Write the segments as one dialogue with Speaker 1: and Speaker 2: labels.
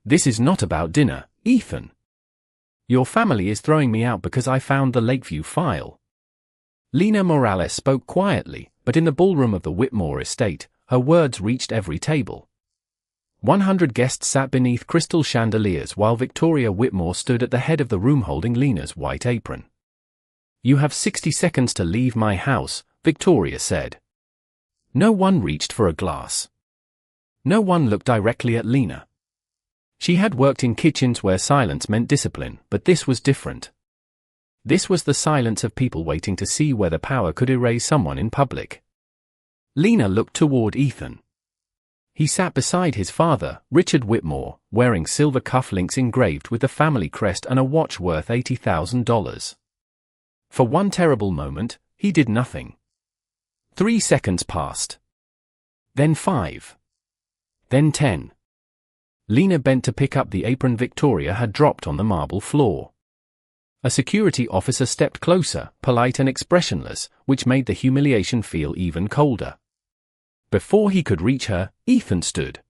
Speaker 1: This is not about dinner, Ethan. Your family is throwing me out because I found the Lakeview file. Lena Morales spoke quietly, but in the ballroom of the Whitmore estate, her words reached every table. 100 guests sat beneath crystal chandeliers while Victoria Whitmore stood at the head of the room holding Lena's white apron. You have 60 seconds to leave my house, Victoria said. No one reached for a glass. No one looked directly at Lena. She had worked in kitchens where silence meant discipline, but this was different. This was the silence of people waiting to see whether power could erase someone in public. Lena looked toward Ethan. He sat beside his father, Richard Whitmore, wearing silver cufflinks engraved with the family crest and a watch worth $80,000. For one terrible moment, he did nothing. 3 seconds passed. Then 5. Then 10. Lena bent to pick up the apron Victoria had dropped on the marble floor. A security officer stepped closer, polite and expressionless, which made the humiliation feel even colder. Before he could reach her, Ethan stood.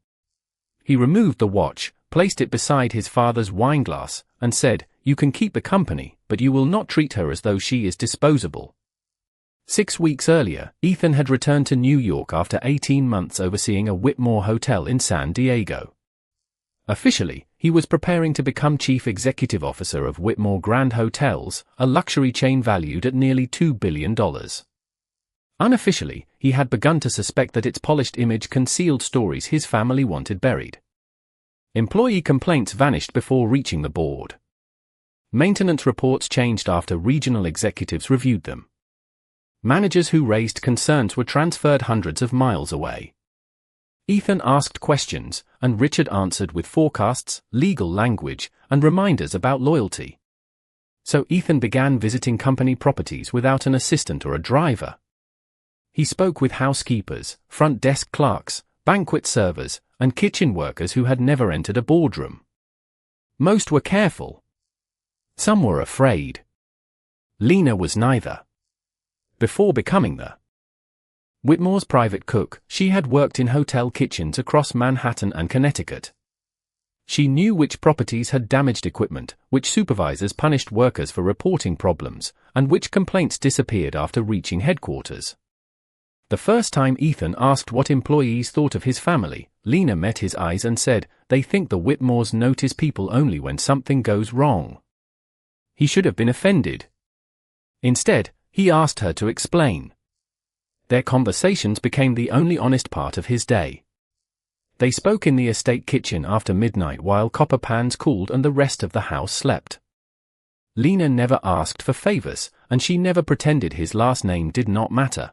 Speaker 1: He removed the watch, placed it beside his father's wineglass, and said, "You can keep the company, but you will not treat her as though she is disposable." 6 weeks earlier, Ethan had returned to New York after 18 months overseeing a Whitmore hotel in San Diego. Officially, he was preparing to become chief executive officer of Whitmore Grand Hotels, a luxury chain valued at nearly $2 billion. Unofficially, he had begun to suspect that its polished image concealed stories his family wanted buried. Employee complaints vanished before reaching the board. Maintenance reports changed after regional executives reviewed them. Managers who raised concerns were transferred hundreds of miles away. Ethan asked questions, and Richard answered with forecasts, legal language, and reminders about loyalty. So Ethan began visiting company properties without an assistant or a driver. He spoke with housekeepers, front desk clerks, banquet servers, and kitchen workers who had never entered a boardroom. Most were careful. Some were afraid. Lena was neither. Before becoming the Whitmore's private cook, she had worked in hotel kitchens across Manhattan and Connecticut. She knew which properties had damaged equipment, which supervisors punished workers for reporting problems, and which complaints disappeared after reaching headquarters. The first time Ethan asked what employees thought of his family, Lena met his eyes and said, "They think the Whitmores notice people only when something goes wrong." He should have been offended. Instead, he asked her to explain. Their conversations became the only honest part of his day. They spoke in the estate kitchen after midnight while copper pans cooled and the rest of the house slept. Lena never asked for favors, and she never pretended his last name did not matter.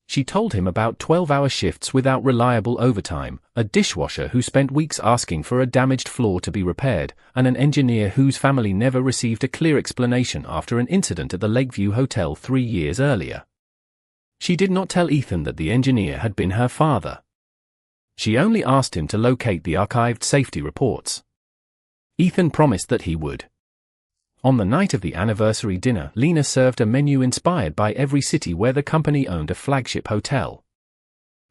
Speaker 1: She told him about 12-hour shifts without reliable overtime, a dishwasher who spent weeks asking for a damaged floor to be repaired, and an engineer whose family never received a clear explanation after an incident at the Lakeview Hotel 3 years earlier. She did not tell Ethan that the engineer had been her father. She only asked him to locate the archived safety reports. Ethan promised that he would. On the night of the anniversary dinner, Lena served a menu inspired by every city where the company owned a flagship hotel.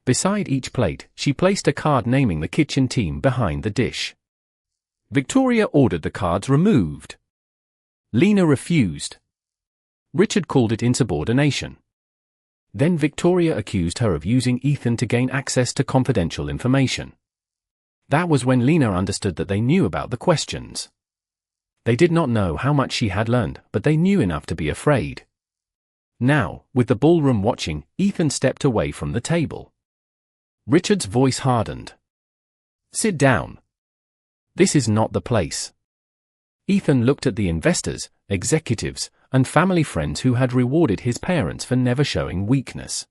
Speaker 1: Beside each plate, she placed a card naming the kitchen team behind the dish. Victoria ordered the cards removed. Lena refused. Richard called it insubordination. Then Victoria accused her of using Ethan to gain access to confidential information. That was when Lena understood that they knew about the questions. They did not know how much she had learned, but they knew enough to be afraid. Now, with the ballroom watching, Ethan stepped away from the table. Richard's voice hardened. "Sit down. This is not the place." Ethan looked at the investors, executives, and family friends who had rewarded his parents for never showing weakness.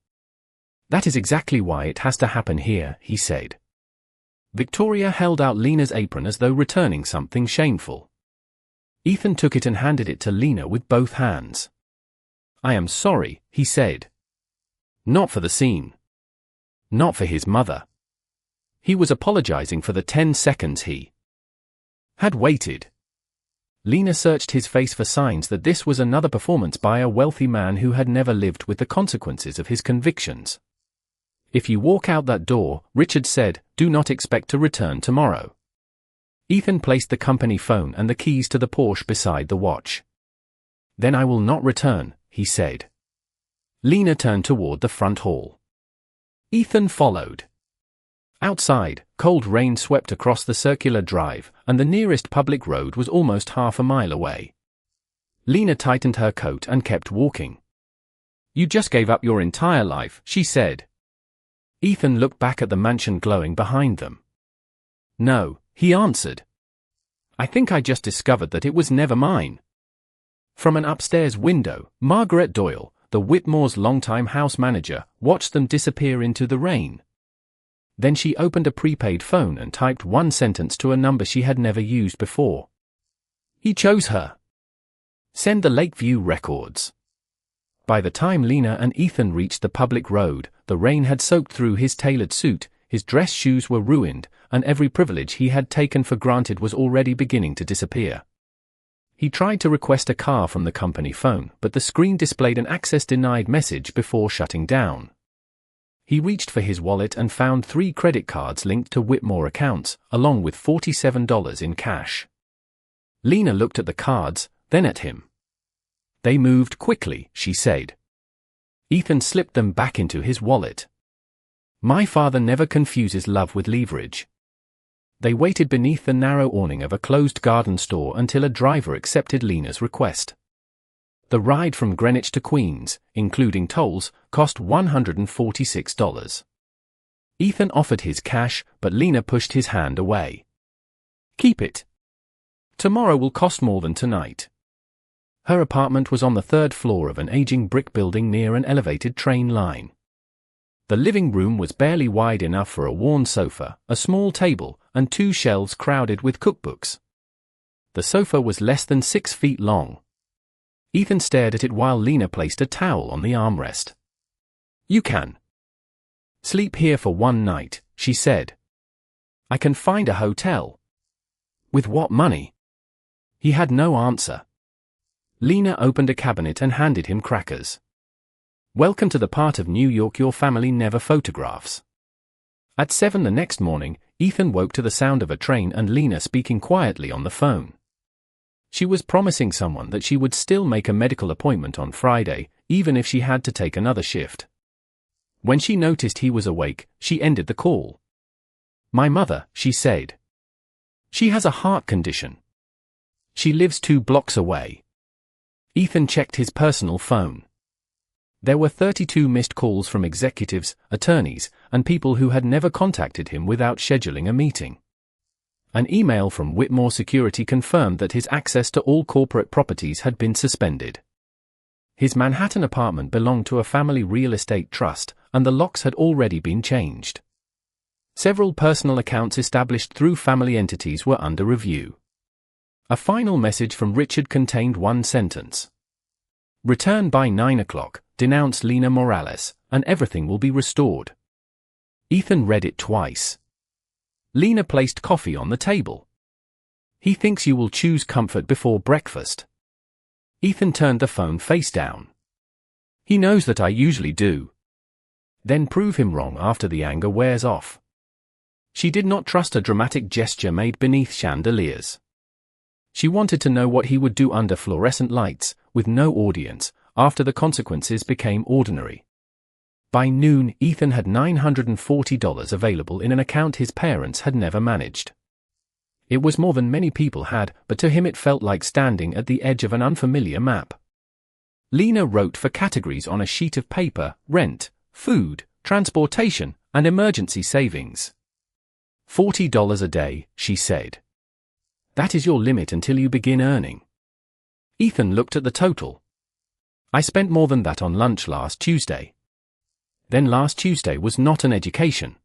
Speaker 1: "That is exactly why it has to happen here," he said. Victoria held out Lena's apron as though returning something shameful. Ethan took it and handed it to Lena with both hands. "I am sorry," he said. Not for the scene. Not for his mother. He was apologizing for the 10 seconds he had waited. Lena searched his face for signs that this was another performance by a wealthy man who had never lived with the consequences of his convictions. "If you walk out that door," Richard said, "do not expect to return tomorrow." Ethan placed the company phone and the keys to the Porsche beside the watch. "Then I will not return," he said. Lena turned toward the front hall. Ethan followed. Outside, cold rain swept across the circular drive, and the nearest public road was almost half a mile away. Lena tightened her coat and kept walking. "You just gave up your entire life," she said. Ethan looked back at the mansion glowing behind them. "No," he answered. "I think I just discovered that it was never mine." From an upstairs window, Margaret Doyle, the Whitmore's longtime house manager, watched them disappear into the rain. Then she opened a prepaid phone and typed one sentence to a number she had never used before. He chose her. "Send the Lakeview records." By the time Lena and Ethan reached the public road, the rain had soaked through his tailored suit, his dress shoes were ruined, and every privilege he had taken for granted was already beginning to disappear. He tried to request a car from the company phone, but the screen displayed an access denied message before shutting down. He reached for his wallet and found 3 credit cards linked to Whitmore accounts, along with $47 in cash. Lena looked at the cards, then at him. "They moved quickly," she said. Ethan slipped them back into his wallet. "My father never confuses love with leverage." They waited beneath the narrow awning of a closed garden store until a driver accepted Lena's request. The ride from Greenwich to Queens, including tolls, cost $146. Ethan offered his cash, but Lena pushed his hand away. "Keep it. Tomorrow will cost more than tonight." Her apartment was on the 3rd floor of an aging brick building near an elevated train line. The living room was barely wide enough for a worn sofa, a small table, and 2 shelves crowded with cookbooks. The sofa was less than 6 feet long. Ethan stared at it while Lena placed a towel on the armrest. "You can sleep here for one night," she said. "I can find a hotel." "With what money?" He had no answer. Lena opened a cabinet and handed him crackers. "Welcome to the part of New York your family never photographs." At 7 the next morning, Ethan woke to the sound of a train and Lena speaking quietly on the phone. She was promising someone that she would still make a medical appointment on Friday, even if she had to take another shift. When she noticed he was awake, she ended the call. "My mother," she said. "She has a heart condition. She lives 2 blocks away." Ethan checked his personal phone. There were 32 missed calls from executives, attorneys, and people who had never contacted him without scheduling a meeting. An email from Whitmore Security confirmed that his access to all corporate properties had been suspended. His Manhattan apartment belonged to a family real estate trust, and the locks had already been changed. Several personal accounts established through family entities were under review. A final message from Richard contained one sentence. "Return by 9 o'clock, denounce Lena Morales, and everything will be restored." Ethan read it twice. Lena placed coffee on the table. "He thinks you will choose comfort before breakfast." Ethan turned the phone face down. "He knows that I usually do." "Then prove him wrong after the anger wears off." She did not trust a dramatic gesture made beneath chandeliers. She wanted to know what he would do under fluorescent lights, with no audience, after the consequences became ordinary. By noon, Ethan had $940 available in an account his parents had never managed. It was more than many people had, but to him it felt like standing at the edge of an unfamiliar map. Lena wrote for categories on a sheet of paper: rent, food, transportation, and emergency savings. $40 a day, she said. That is your limit until you begin earning. Ethan looked at the total. I spent more than that on lunch last Tuesday. Then last Tuesday was not an education.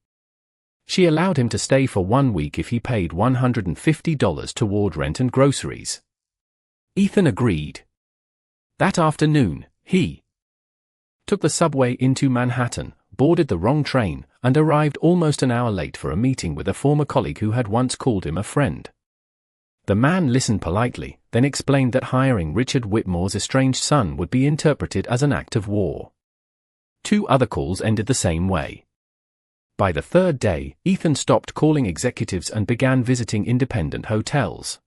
Speaker 1: She allowed him to stay for 1 week if he paid $150 toward rent and groceries. Ethan agreed. That afternoon, he took the subway into Manhattan, boarded the wrong train, and arrived almost an hour late for a meeting with a former colleague who had once called him a friend. The man listened politely, then explained that hiring Richard Whitmore's estranged son would be interpreted as an act of war. 2 other calls ended the same way. By the third day, Ethan stopped calling executives and began visiting independent hotels.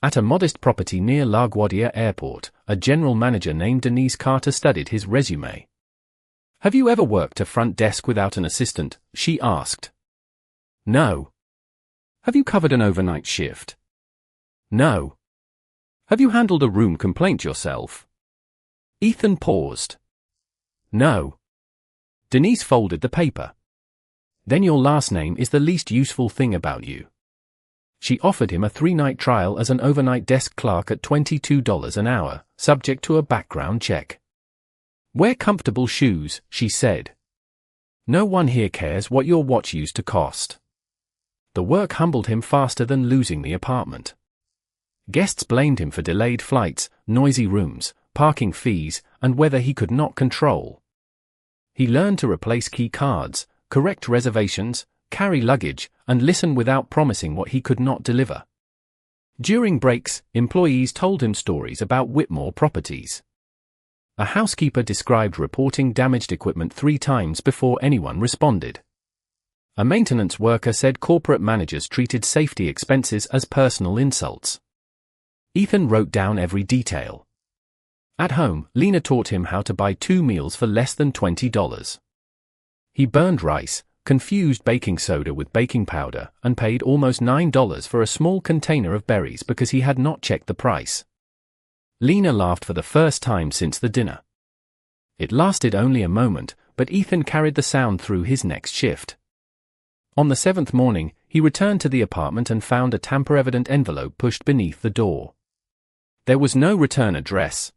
Speaker 1: At a modest property near LaGuardia Airport, a general manager named Denise Carter studied his resume. "Have you ever worked a front desk without an assistant?" she asked. "No." "Have you covered an overnight shift?" "No." "Have you handled a room complaint yourself?" Ethan paused. "No." Denise folded the paper. "Then your last name is the least useful thing about you." She offered him a 3-night trial as an overnight desk clerk at $22 an hour, subject to a background check. "Wear comfortable shoes," she said. "No one here cares what your watch used to cost." The work humbled him faster than losing the apartment. Guests blamed him for delayed flights, noisy rooms, parking fees, and weather he could not control. He learned to replace key cards, correct reservations, carry luggage, and listen without promising what he could not deliver. During breaks, employees told him stories about Whitmore properties. A housekeeper described reporting damaged equipment 3 times before anyone responded. A maintenance worker said corporate managers treated safety expenses as personal insults. Ethan wrote down every detail. At home, Lena taught him how to buy 2 meals for less than $20. He burned rice, confused baking soda with baking powder, and paid almost $9 for a small container of berries because he had not checked the price. Lena laughed for the first time since the dinner. It lasted only a moment, but Ethan carried the sound through his next shift. On the 7th morning, he returned to the apartment and found a tamper-evident envelope pushed beneath the door. There was no return address.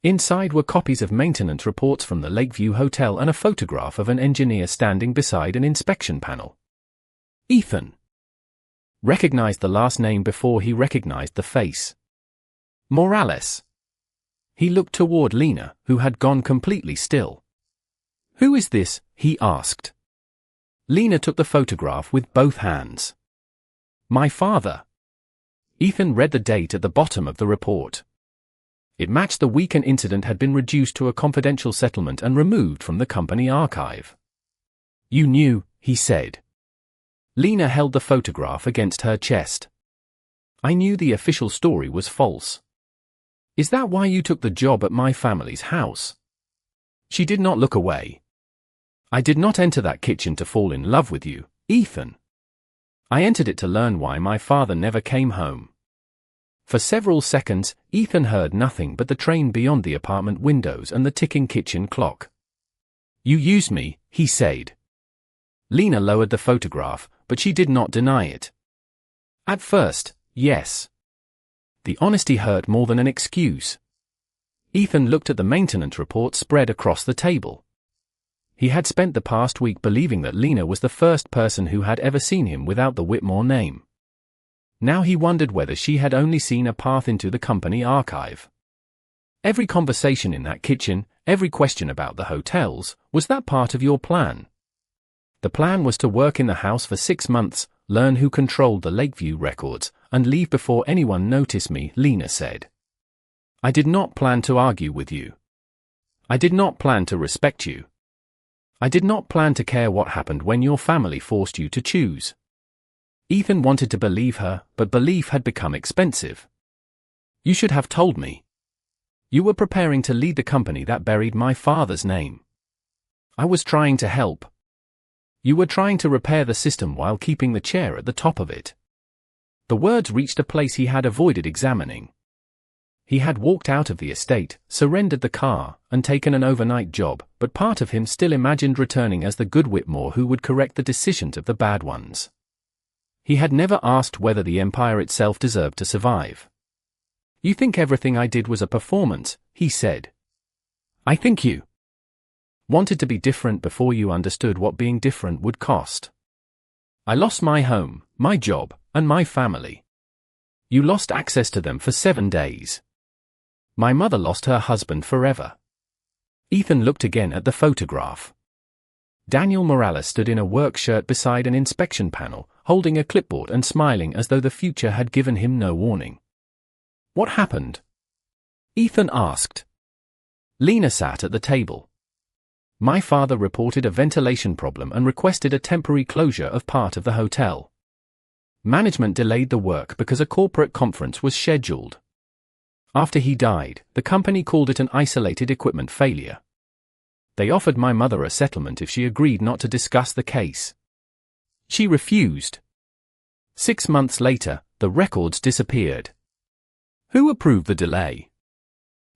Speaker 1: Inside were copies of maintenance reports from the Lakeview Hotel and a photograph of an engineer standing beside an inspection panel. Ethan recognized the last name before he recognized the face. Morales. He looked toward Lena, who had gone completely still. "Who is this?" he asked. Lena took the photograph with both hands. "My father." Ethan read the date at the bottom of the report. It matched the week an incident had been reduced to a confidential settlement and removed from the company archive. "You knew," he said. Lena held the photograph against her chest. "I knew the official story was false." "Is that why you took the job at my family's house?" She did not look away. "I did not enter that kitchen to fall in love with you, Ethan. I entered it to learn why my father never came home." For several seconds, Ethan heard nothing but the train beyond the apartment windows and the ticking kitchen clock. "You used me," he said. Lena lowered the photograph, but she did not deny it. "At first, yes." The honesty hurt more than an excuse. Ethan looked at the maintenance report spread across the table. He had spent the past week believing that Lena was the first person who had ever seen him without the Whitmore name. Now he wondered whether she had only seen a path into the company archive. Every conversation in that kitchen, every question about the hotels, was that part of your plan? The plan was to work in the house for 6 months, learn who controlled the Lakeview records, and leave before anyone noticed me, Lena said. "I did not plan to argue with you. I did not plan to respect you. I did not plan to care what happened when your family forced you to choose." Ethan wanted to believe her, but belief had become expensive. "You should have told me. You were preparing to lead the company that buried my father's name. I was trying to help. You were trying to repair the system while keeping the chair at the top of it." The words reached a place he had avoided examining. He had walked out of the estate, surrendered the car, and taken an overnight job, but part of him still imagined returning as the good Whitmore who would correct the decisions of the bad ones. He had never asked whether the empire itself deserved to survive. "You think everything I did was a performance," he said. "I think you wanted to be different before you understood what being different would cost. I lost my home, my job, and my family. You lost access to them for 7 days. My mother lost her husband forever." Ethan looked again at the photograph. Daniel Morales stood in a work shirt beside an inspection panel, holding a clipboard and smiling as though the future had given him no warning. "What happened?" Ethan asked. Lena sat at the table. My father reported a ventilation problem and requested a temporary closure of part of the hotel. Management delayed the work because a corporate conference was scheduled. After he died, the company called it an isolated equipment failure. They offered my mother a settlement if she agreed not to discuss the case. She refused. 6 months later, the records disappeared. Who approved the delay?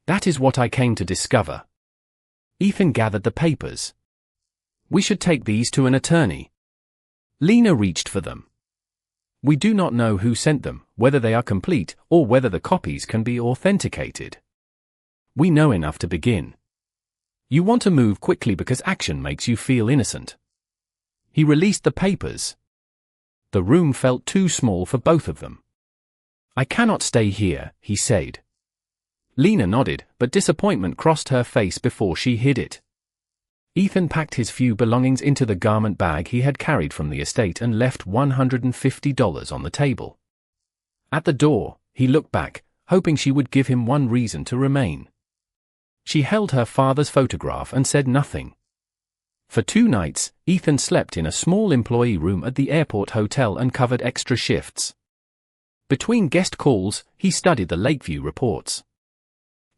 Speaker 1: That is what I came to discover. Ethan gathered the papers. We should take these to an attorney. Lena reached for them. We do not know who sent them, whether they are complete, or whether the copies can be authenticated. We know enough to begin. You want to move quickly because action makes you feel innocent. He released the papers. The room felt too small for both of them. I cannot stay here, he said. Lena nodded, but disappointment crossed her face before she hid it. Ethan packed his few belongings into the garment bag he had carried from the estate and left $150 on the table. At the door, he looked back, hoping she would give him one reason to remain. She held her father's photograph and said nothing. For 2 nights, Ethan slept in a small employee room at the airport hotel and covered extra shifts. Between guest calls, he studied the Lakeview reports.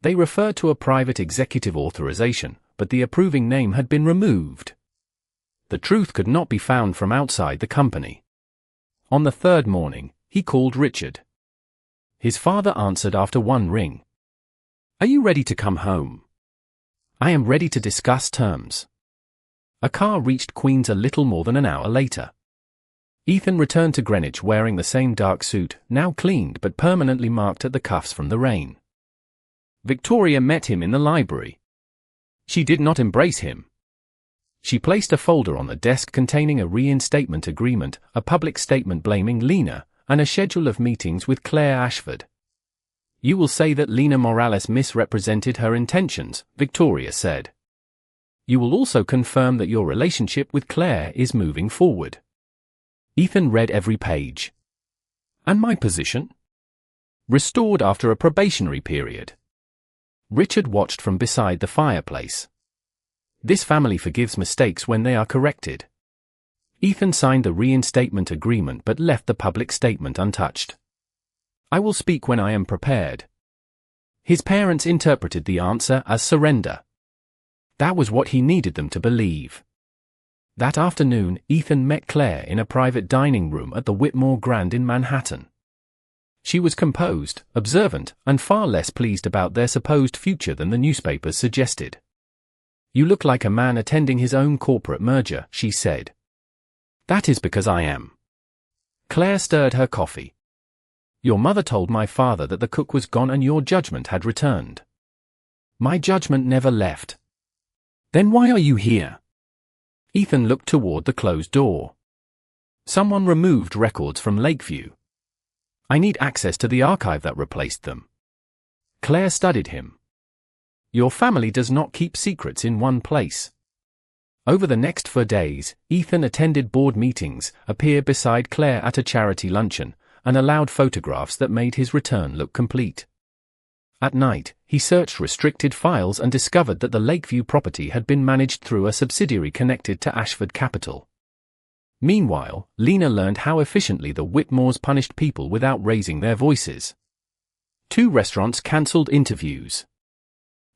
Speaker 1: They referred to a private executive authorization, but the approving name had been removed. The truth could not be found from outside the company. On the 3rd morning, he called Richard. His father answered after 1 ring. Are you ready to come home? I am ready to discuss terms. A car reached Queens a little more than an hour later. Ethan returned to Greenwich wearing the same dark suit, now cleaned but permanently marked at the cuffs from the rain. Victoria met him in the library. She did not embrace him. She placed a folder on the desk containing a reinstatement agreement, a public statement blaming Lena, and a schedule of meetings with Claire Ashford. You will say that Lena Morales misrepresented her intentions, Victoria said. You will also confirm that your relationship with Claire is moving forward. Ethan read every page. And my position? Restored after a probationary period. Richard watched from beside the fireplace. This family forgives mistakes when they are corrected. Ethan signed the reinstatement agreement but left the public statement untouched. I will speak when I am prepared. His parents interpreted the answer as surrender. That was what he needed them to believe. That afternoon, Ethan met Claire in a private dining room at the Whitmore Grand in Manhattan. She was composed, observant, and far less pleased about their supposed future than the newspapers suggested. You look like a man attending his own corporate merger, she said. That is because I am. Claire stirred her coffee. Your mother told my father that the cook was gone and your judgment had returned. My judgment never left. Then why are you here? Ethan looked toward the closed door. Someone removed records from Lakeview. I need access to the archive that replaced them. Claire studied him. Your family does not keep secrets in one place. Over the next 4 days, Ethan attended board meetings, appeared beside Claire at a charity luncheon, and allowed photographs that made his return look complete. At night, he searched restricted files and discovered that the Lakeview property had been managed through a subsidiary connected to Ashford Capital. Meanwhile, Lena learned how efficiently the Whitmores punished people without raising their voices. 2 restaurants cancelled interviews.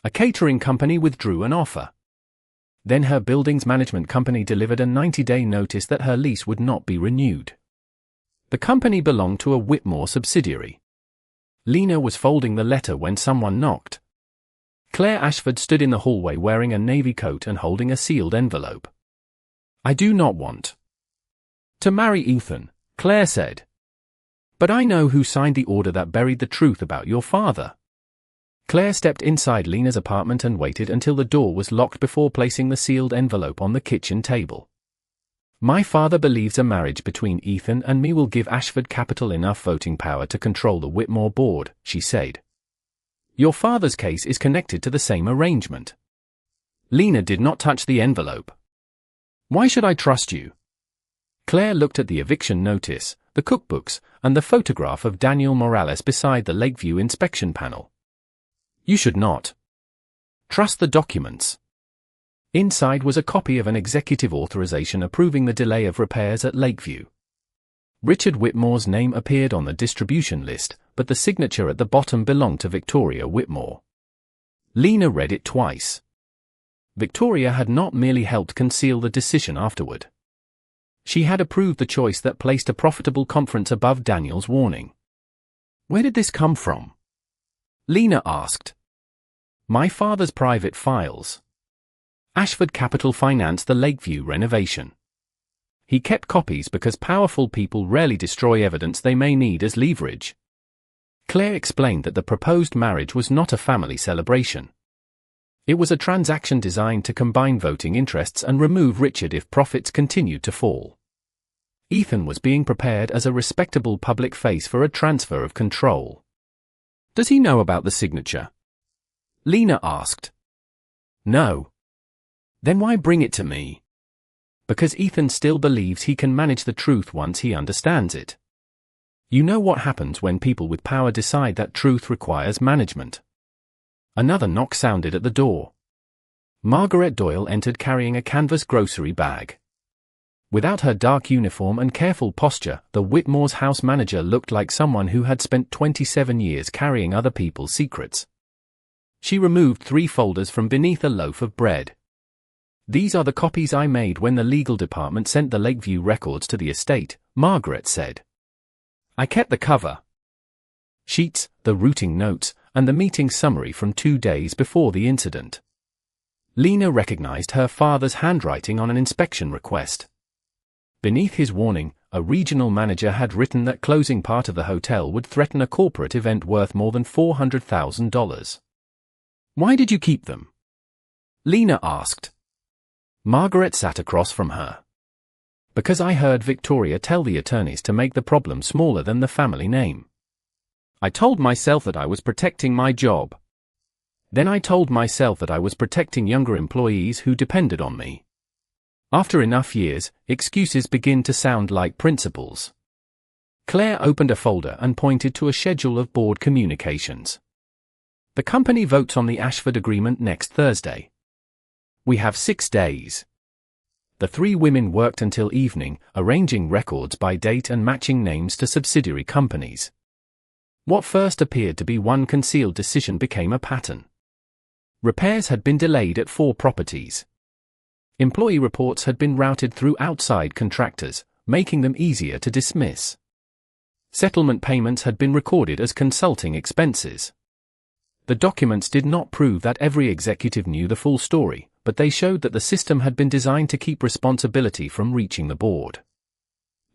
Speaker 1: A catering company withdrew an offer. Then her buildings management company delivered a 90-day notice that her lease would not be renewed. The company belonged to a Whitmore subsidiary. Lena was folding the letter when someone knocked. Claire Ashford stood in the hallway wearing a navy coat and holding a sealed envelope. I do not want to marry Ethan, Claire said. But I know who signed the order that buried the truth about your father. Claire stepped inside Lena's apartment and waited until the door was locked before placing the sealed envelope on the kitchen table. My father believes a marriage between Ethan and me will give Ashford Capital enough voting power to control the Whitmore board, she said. Your father's case is connected to the same arrangement. Lena did not touch the envelope. Why should I trust you? Claire looked at the eviction notice, the cookbooks, and the photograph of Daniel Morales beside the Lakeview inspection panel. You should not. Trust the documents. Inside was a copy of an executive authorization approving the delay of repairs at Lakeview. Richard Whitmore's name appeared on the distribution list, but the signature at the bottom belonged to Victoria Whitmore. Lena read it twice. Victoria had not merely helped conceal the decision afterward. She had approved the choice that placed a profitable conference above Daniel's warning. "Where did this come from?" Lena asked. "My father's private files. Ashford Capital financed the Lakeview renovation. He kept copies because powerful people rarely destroy evidence they may need as leverage." Claire explained that the proposed marriage was not a family celebration. It was a transaction designed to combine voting interests and remove Richard if profits continued to fall. Ethan was being prepared as a respectable public face for a transfer of control. "Does he know about the signature?" Lena asked. "No." "Then why bring it to me?" "Because Ethan still believes he can manage the truth once he understands it. You know what happens when people with power decide that truth requires management." Another knock sounded at the door. Margaret Doyle entered carrying a canvas grocery bag. Without her dark uniform and careful posture, the Whitmore's house manager looked like someone who had spent 27 years carrying other people's secrets. She removed 3 folders from beneath a loaf of bread. "These are the copies I made when the legal department sent the Lakeview records to the estate," Margaret said. "I kept the cover sheets, the routing notes, and the meeting summary from 2 days before the incident." Lena recognized her father's handwriting on an inspection request. Beneath his warning, a regional manager had written that closing part of the hotel would threaten a corporate event worth more than $400,000. "Why did you keep them?" Lena asked. Margaret sat across from her. "Because I heard Victoria tell the attorneys to make the problem smaller than the family name. I told myself that I was protecting my job. Then I told myself that I was protecting younger employees who depended on me. After enough years, excuses begin to sound like principles." Claire opened a folder and pointed to a schedule of board communications. "The company votes on the Ashford Agreement next Thursday. We have 6 days." The 3 women worked until evening, arranging records by date and matching names to subsidiary companies. What first appeared to be one concealed decision became a pattern. Repairs had been delayed at 4 properties. Employee reports had been routed through outside contractors, making them easier to dismiss. Settlement payments had been recorded as consulting expenses. The documents did not prove that every executive knew the full story, but they showed that the system had been designed to keep responsibility from reaching the board.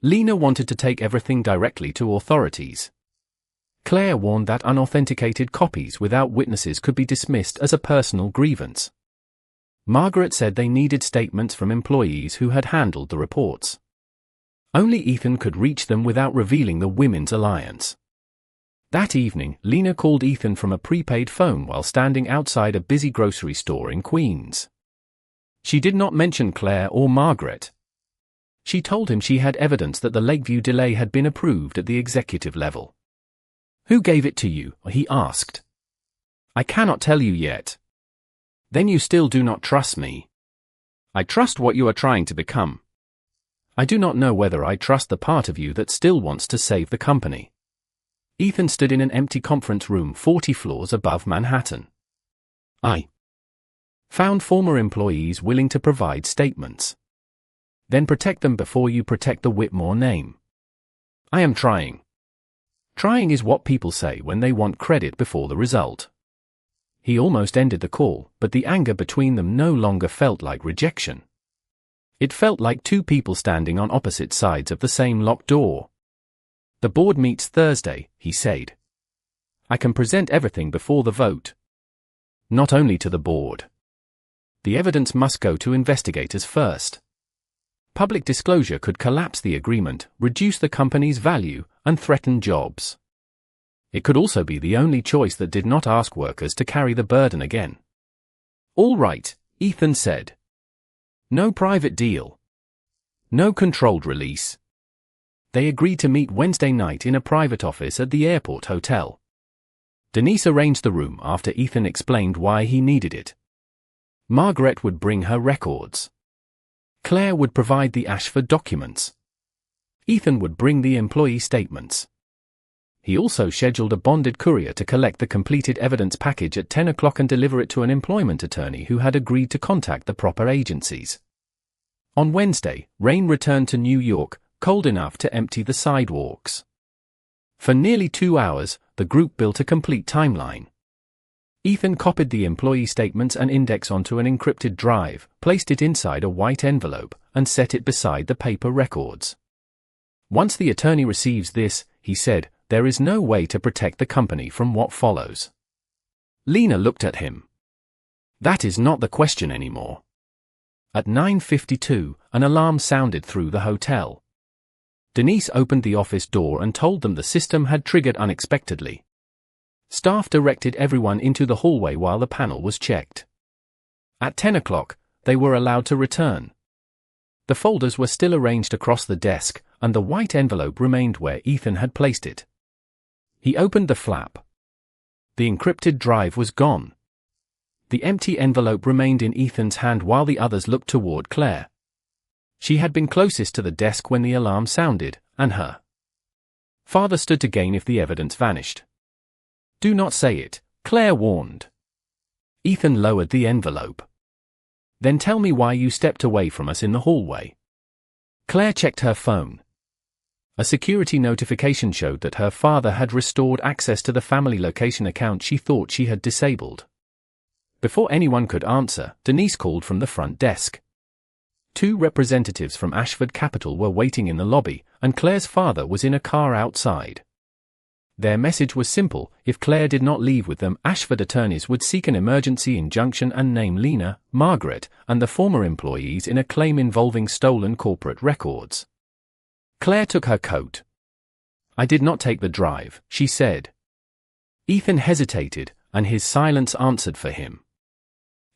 Speaker 1: Lena wanted to take everything directly to authorities. Claire warned that unauthenticated copies without witnesses could be dismissed as a personal grievance. Margaret said they needed statements from employees who had handled the reports. Only Ethan could reach them without revealing the women's alliance. That evening, Lena called Ethan from a prepaid phone while standing outside a busy grocery store in Queens. She did not mention Claire or Margaret. She told him she had evidence that the Lakeview delay had been approved at the executive level. "Who gave it to you?" he asked. "I cannot tell you yet." "Then you still do not trust me." "I trust what you are trying to become." "I do not know whether I trust the part of you that still wants to save the company." Ethan stood in an empty conference room 40 floors above Manhattan. "I found former employees willing to provide statements. Then protect them before you protect the Whitmore name." "I am trying." Trying is what people say when they want credit before the result. He almost ended the call, but the anger between them no longer felt like rejection. It felt like 2 people standing on opposite sides of the same locked door. "The board meets Thursday," he said. "I can present everything before the vote." Not only to the board. The evidence must go to investigators first. Public disclosure could collapse the agreement, reduce the company's value, and threaten jobs. It could also be the only choice that did not ask workers to carry the burden again. "All right," Ethan said. "No private deal. No controlled release." They agreed to meet Wednesday night in a private office at the airport hotel. Denise arranged the room after Ethan explained why he needed it. Margaret would bring her records. Claire would provide the Ashford documents. Ethan would bring the employee statements. He also scheduled a bonded courier to collect the completed evidence package at 10 o'clock and deliver it to an employment attorney who had agreed to contact the proper agencies. On Wednesday, rain returned to New York, cold enough to empty the sidewalks. For nearly 2 hours, the group built a complete timeline. Ethan copied the employee statements and index onto an encrypted drive, placed it inside a white envelope, and set it beside the paper records. Once the attorney receives this, he said, there is no way to protect the company from what follows. Lena looked at him. That is not the question anymore. At 9:52, an alarm sounded through the hotel. Denise opened the office door and told them the system had triggered unexpectedly. Staff directed everyone into the hallway while the panel was checked. At 10 o'clock, they were allowed to return. The folders were still arranged across the desk, and the white envelope remained where Ethan had placed it. He opened the flap. The encrypted drive was gone. The empty envelope remained in Ethan's hand while the others looked toward Claire. She had been closest to the desk when the alarm sounded, and her father stood to gain if the evidence vanished. Do not say it, Claire warned. Ethan lowered the envelope. Then tell me why you stepped away from us in the hallway. Claire checked her phone. A security notification showed that her father had restored access to the family location account she thought she had disabled. Before anyone could answer, Denise called from the front desk. 2 representatives from Ashford Capital were waiting in the lobby, and Claire's father was in a car outside. Their message was simple: if Claire did not leave with them, Ashford attorneys would seek an emergency injunction and name Lena, Margaret, and the former employees in a claim involving stolen corporate records. Claire took her coat. I did not take the drive, she said. Ethan hesitated, and his silence answered for him.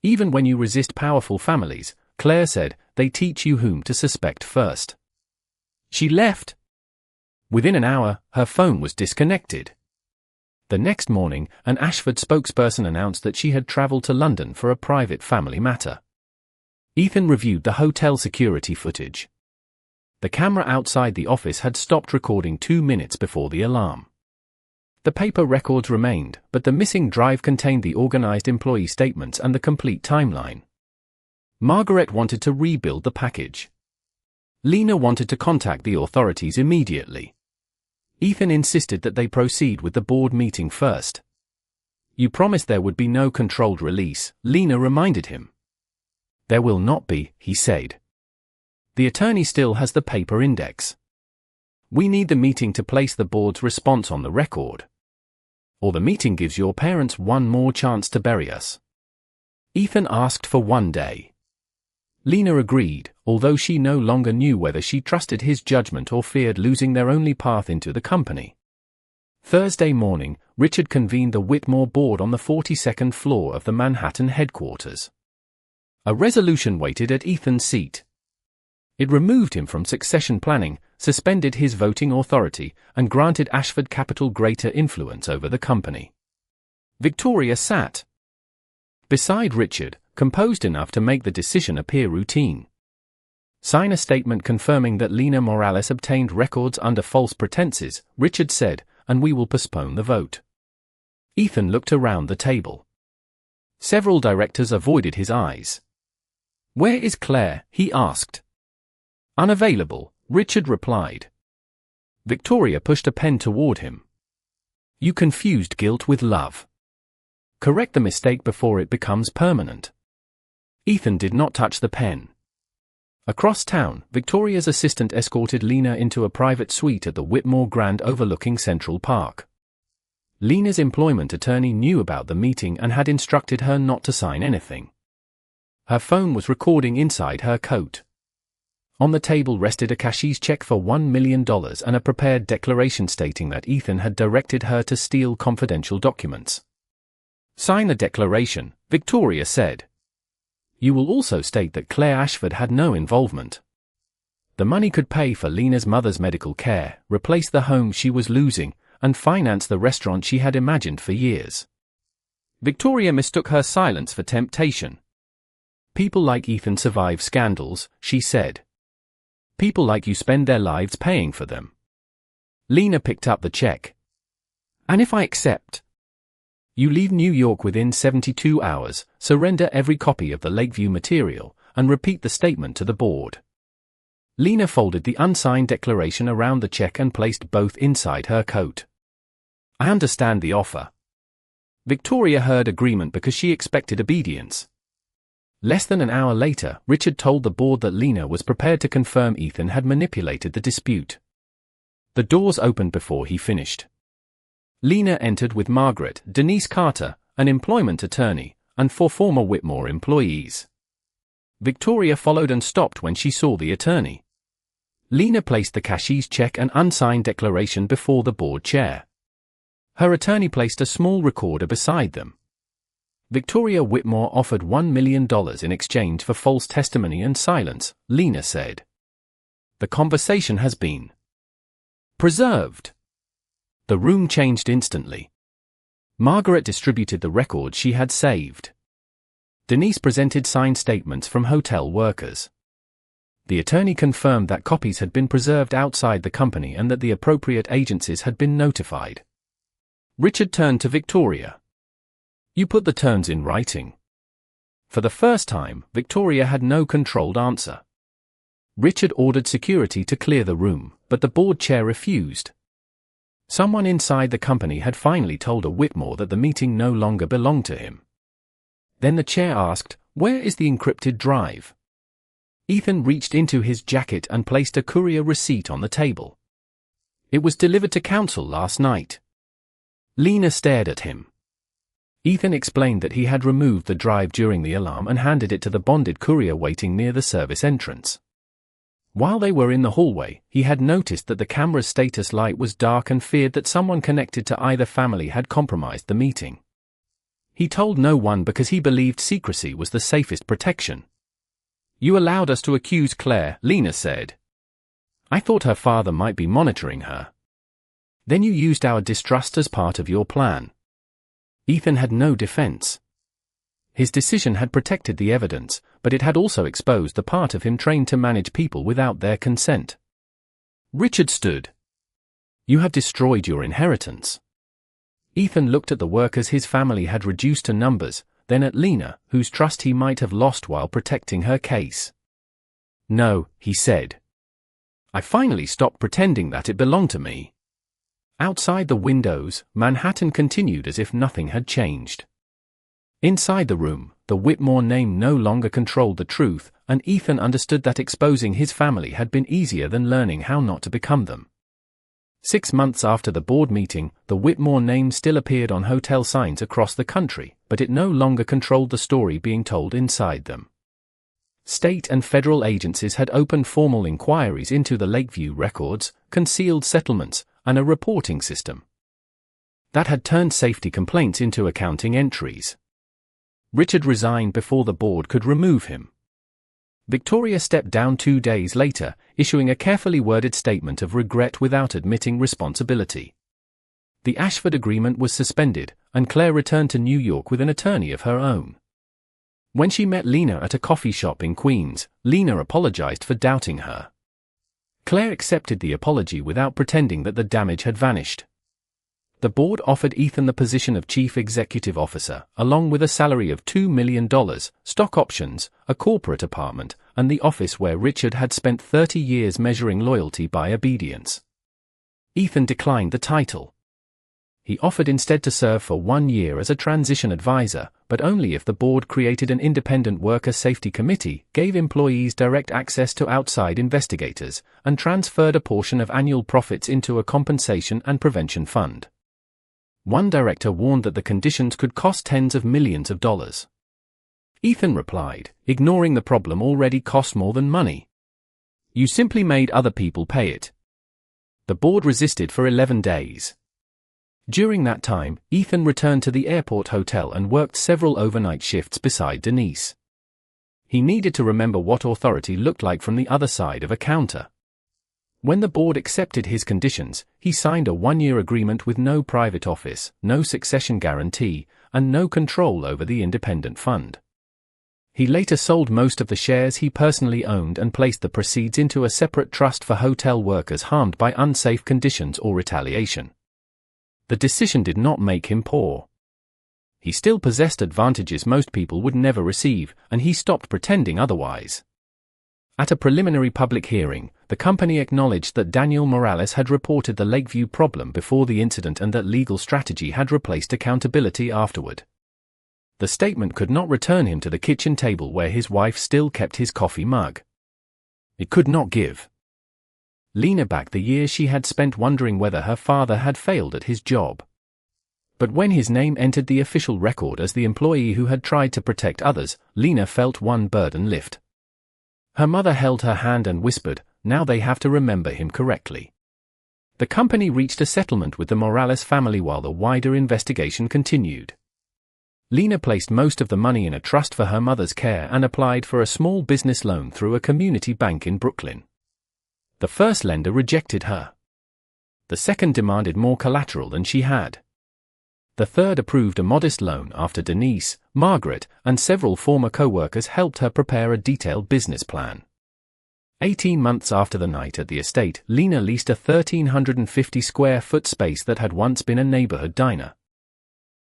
Speaker 1: Even when you resist powerful families, Claire said, they teach you whom to suspect first. She left. Within an hour, her phone was disconnected. The next morning, an Ashford spokesperson announced that she had traveled to London for a private family matter. Ethan reviewed the hotel security footage. The camera outside the office had stopped recording 2 minutes before the alarm. The paper records remained, but the missing drive contained the organized employee statements and the complete timeline. Margaret wanted to rebuild the package. Lena wanted to contact the authorities immediately. Ethan insisted that they proceed with the board meeting first. You promised there would be no controlled release, Lena reminded him. There will not be, he said. The attorney still has the paper index. We need the meeting to place the board's response on the record. Or the meeting gives your parents one more chance to bury us. Ethan asked for 1 day. Lena agreed, although she no longer knew whether she trusted his judgment or feared losing their only path into the company. Thursday morning, Richard convened the Whitmore board on the 42nd floor of the Manhattan headquarters. A resolution waited at Ethan's seat. It removed him from succession planning, suspended his voting authority, and granted Ashford Capital greater influence over the company. Victoria sat beside Richard, composed enough to make the decision appear routine. Sign a statement confirming that Lena Morales obtained records under false pretenses, Richard said, and we will postpone the vote. Ethan looked around the table. Several directors avoided his eyes. Where is Claire? He asked. Unavailable, Richard replied. Victoria pushed a pen toward him. You confused guilt with love. Correct the mistake before it becomes permanent. Ethan did not touch the pen. Across town, Victoria's assistant escorted Lena into a private suite at the Whitmore Grand overlooking Central Park. Lena's employment attorney knew about the meeting and had instructed her not to sign anything. Her phone was recording inside her coat. On the table rested a cashier's check for $1 million and a prepared declaration stating that Ethan had directed her to steal confidential documents. Sign the declaration, Victoria said. You will also state that Claire Ashford had no involvement. The money could pay for Lena's mother's medical care, replace the home she was losing, and finance the restaurant she had imagined for years. Victoria mistook her silence for temptation. People like Ethan survive scandals, she said. People like you spend their lives paying for them. Lena picked up the check. And if I accept? You leave New York within 72 hours, surrender every copy of the Lakeview material, and repeat the statement to the board. Lena folded the unsigned declaration around the check and placed both inside her coat. I understand the offer. Victoria heard agreement because she expected obedience. Less than an hour later, Richard told the board that Lena was prepared to confirm Ethan had manipulated the dispute. The doors opened before he finished. Lena entered with Margaret, Denise Carter, an employment attorney, and 4 former Whitmore employees. Victoria followed and stopped when she saw the attorney. Lena placed the cashier's check and unsigned declaration before the board chair. Her attorney placed a small recorder beside them. Victoria Whitmore offered $1 million in exchange for false testimony and silence, Lena said. The conversation has been preserved. The room changed instantly. Margaret distributed the records she had saved. Denise presented signed statements from hotel workers. The attorney confirmed that copies had been preserved outside the company and that the appropriate agencies had been notified. Richard turned to Victoria. You put the terms in writing. For the first time, Victoria had no controlled answer. Richard ordered security to clear the room, but the board chair refused. Someone inside the company had finally told a Whitmore that the meeting no longer belonged to him. Then the chair asked, "Where is the encrypted drive?" Ethan reached into his jacket and placed a courier receipt on the table. It was delivered to counsel last night. Lena stared at him. Ethan explained that he had removed the drive during the alarm and handed it to the bonded courier waiting near the service entrance. While they were in the hallway, he had noticed that the camera's status light was dark and feared that someone connected to either family had compromised the meeting. He told no one because he believed secrecy was the safest protection. You allowed us to accuse Claire, Lena said. I thought her father might be monitoring her. Then you used our distrust as part of your plan. Ethan had no defense. His decision had protected the evidence, but it had also exposed the part of him trained to manage people without their consent. Richard stood. You have destroyed your inheritance. Ethan looked at the workers his family had reduced to numbers, then at Lena, whose trust he might have lost while protecting her case. No, he said. I finally stopped pretending that it belonged to me. Outside the windows, Manhattan continued as if nothing had changed. Inside the room, the Whitmore name no longer controlled the truth, and Ethan understood that exposing his family had been easier than learning how not to become them. 6 months after the board meeting, the Whitmore name still appeared on hotel signs across the country, but it no longer controlled the story being told inside them. State and federal agencies had opened formal inquiries into the Lakeview records, concealed settlements, and a reporting system that had turned safety complaints into accounting entries. Richard resigned before the board could remove him. Victoria stepped down 2 days later, issuing a carefully worded statement of regret without admitting responsibility. The Ashford Agreement was suspended, and Claire returned to New York with an attorney of her own. When she met Lena at a coffee shop in Queens, Lena apologized for doubting her. Claire accepted the apology without pretending that the damage had vanished. The board offered Ethan the position of chief executive officer, along with a salary of $2 million, stock options, a corporate apartment, and the office where Richard had spent 30 years measuring loyalty by obedience. Ethan declined the title. He offered instead to serve for 1 year as a transition advisor, but only if the board created an independent worker safety committee, gave employees direct access to outside investigators, and transferred a portion of annual profits into a compensation and prevention fund. One director warned that the conditions could cost tens of millions of dollars. Ethan replied, ignoring the problem already cost more than money. You simply made other people pay it. The board resisted for 11 days. During that time, Ethan returned to the airport hotel and worked several overnight shifts beside Denise. He needed to remember what authority looked like from the other side of a counter. When the board accepted his conditions, he signed a 1-year agreement with no private office, no succession guarantee, and no control over the independent fund. He later sold most of the shares he personally owned and placed the proceeds into a separate trust for hotel workers harmed by unsafe conditions or retaliation. The decision did not make him poor. He still possessed advantages most people would never receive, and he stopped pretending otherwise. At a preliminary public hearing, the company acknowledged that Daniel Morales had reported the Lakeview problem before the incident and that legal strategy had replaced accountability afterward. The statement could not return him to the kitchen table where his wife still kept his coffee mug. It could not give Lena back the years she had spent wondering whether her father had failed at his job. But when his name entered the official record as the employee who had tried to protect others, Lena felt one burden lift. Her mother held her hand and whispered, "Now they have to remember him correctly." The company reached a settlement with the Morales family while the wider investigation continued. Lena placed most of the money in a trust for her mother's care and applied for a small business loan through a community bank in Brooklyn. The first lender rejected her. The second demanded more collateral than she had. The third approved a modest loan after Denise, Margaret, and several former co-workers helped her prepare a detailed business plan. 18 months after the night at the estate, Lena leased a 1,350-square-foot space that had once been a neighborhood diner.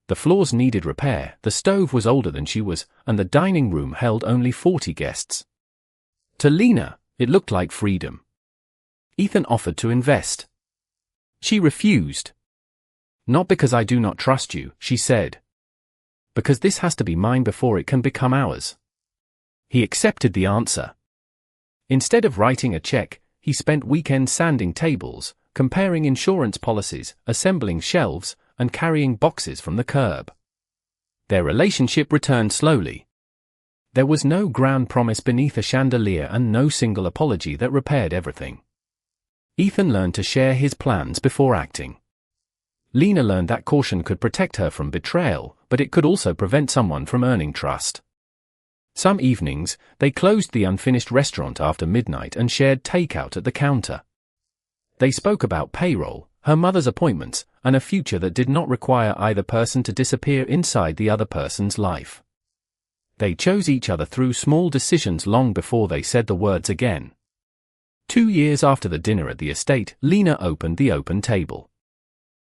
Speaker 1: The floors needed repair, the stove was older than she was, and the dining room held only 40 guests. To Lena, it looked like freedom. Ethan offered to invest. She refused. "Not because I do not trust you," she said. "Because this has to be mine before it can become ours." He accepted the answer. Instead of writing a check, he spent weekends sanding tables, comparing insurance policies, assembling shelves, and carrying boxes from the curb. Their relationship returned slowly. There was no grand promise beneath a chandelier and no single apology that repaired everything. Ethan learned to share his plans before acting. Lena learned that caution could protect her from betrayal, but it could also prevent someone from earning trust. Some evenings, they closed the unfinished restaurant after midnight and shared takeout at the counter. They spoke about payroll, her mother's appointments, and a future that did not require either person to disappear inside the other person's life. They chose each other through small decisions long before they said the words again. 2 years after the dinner at the estate, Lena opened the open table.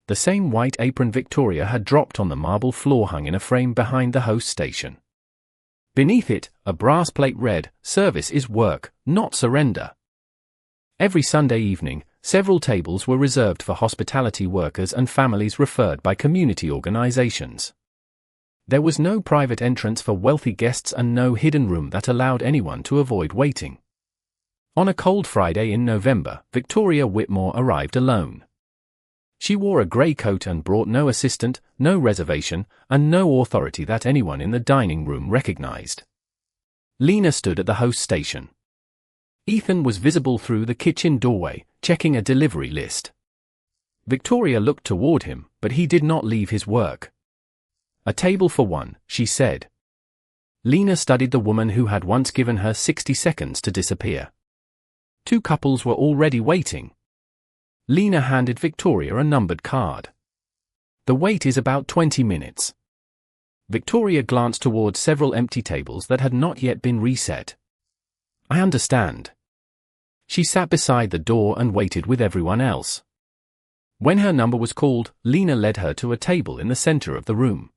Speaker 1: The same white apron Victoria had dropped on the marble floor hung in a frame behind the host station. Beneath it, a brass plate read, "Service is work, not surrender." Every Sunday evening, several tables were reserved for hospitality workers and families referred by community organizations. There was no private entrance for wealthy guests and no hidden room that allowed anyone to avoid waiting. On a cold Friday in November, Victoria Whitmore arrived alone. She wore a grey coat and brought no assistant, no reservation, and no authority that anyone in the dining room recognized. Lena stood at the host station. Ethan was visible through the kitchen doorway, checking a delivery list. Victoria looked toward him, but he did not leave his work. "A table for one," she said. Lena studied the woman who had once given her 60 seconds to disappear. 2 couples were already waiting. Lena handed Victoria a numbered card. "The wait is about 20 minutes. Victoria glanced towards several empty tables that had not yet been reset. "I understand." She sat beside the door and waited with everyone else. When her number was called, Lena led her to a table in the center of the room.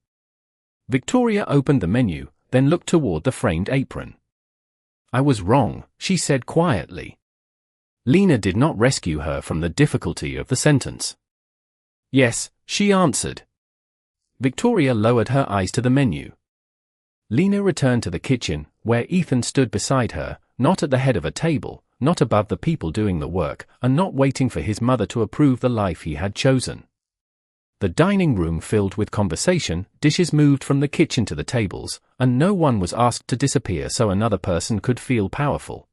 Speaker 1: Victoria opened the menu, then looked toward the framed apron. "I was wrong," she said quietly. Lena did not rescue her from the difficulty of the sentence. "Yes," she answered. Victoria lowered her eyes to the menu. Lena returned to the kitchen, where Ethan stood beside her, not at the head of a table, not above the people doing the work, and not waiting for his mother to approve the life he had chosen. The dining room filled with conversation, dishes moved from the kitchen to the tables, and no one was asked to disappear so another person could feel powerful.